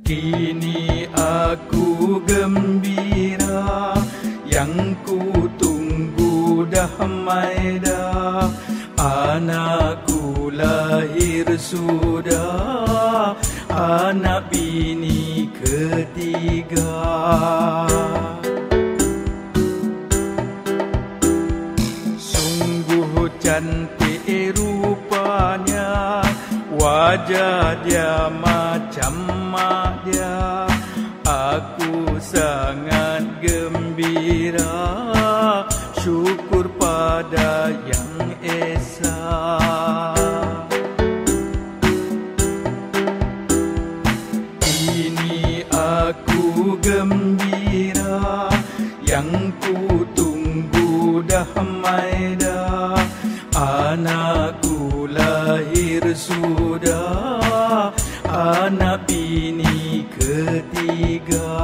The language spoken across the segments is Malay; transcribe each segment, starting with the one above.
Kini aku gembira, yang ku tunggu dah mai dah. Anakku lahir sudah, anak bini ketiga. Sungguh cantik rupanya, wajah dia macam mak dia. Aku sangat gembira, syukur pada Yang Esa. Kini aku gembira, yang ku tunggu dah mai dah. Anakku lahir sudah, anak bini ketiga.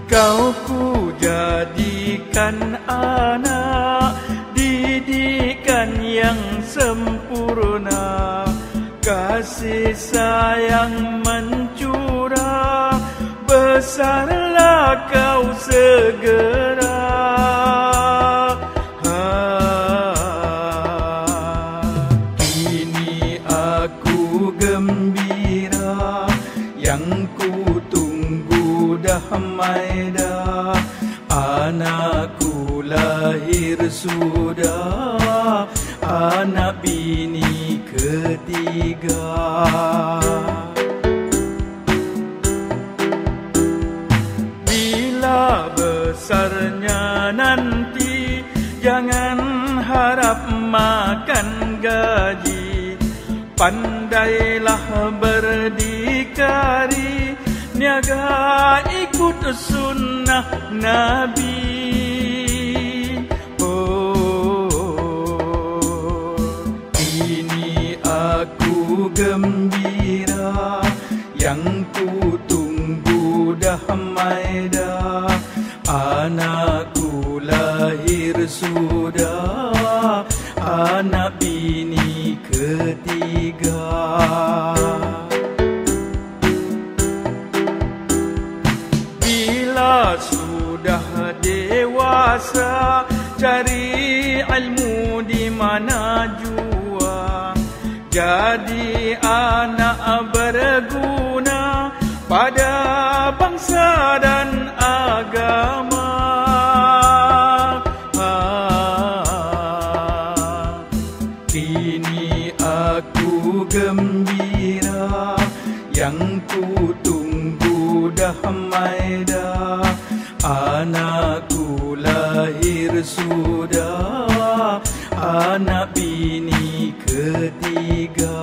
Kau ku jadikan anak, didikan yang sempurna. Kasih sayang mencurah, besarlah kau segera. Kini aku gembira, yang ku tunggu dah mai dah. Anakku lahir sudah, anak bini ketiga. Bila besarnya nanti, jangan harap makan gaji. Pandailah berdikari, niaga ikut sunnah Nabi. Kini aku gembira, yang ku tunggu dah mai dah. Anakku lahir sudah, anak bini ketiga. Bila sudah dewasa, cari ilmu di mana jua. Jadi anak berguna pada bangsa dan agama. Kini aku gembira, yang ku tunggu dah mai dah. Anakku lahir sudah, anak bini ketiga.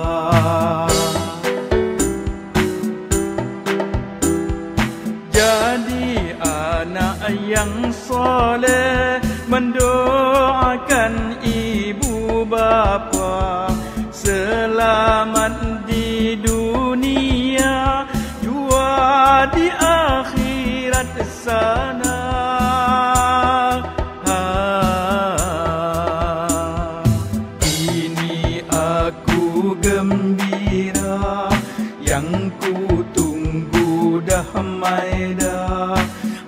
Jadi anak yang soleh, mendoakan ibu bapa selamat di dunia, jua di akhirat sana. Kini aku gembira, yang ku tunggu dah mai dah.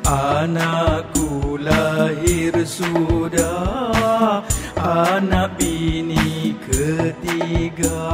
Anakku lahir sudah, anak bini ketiga.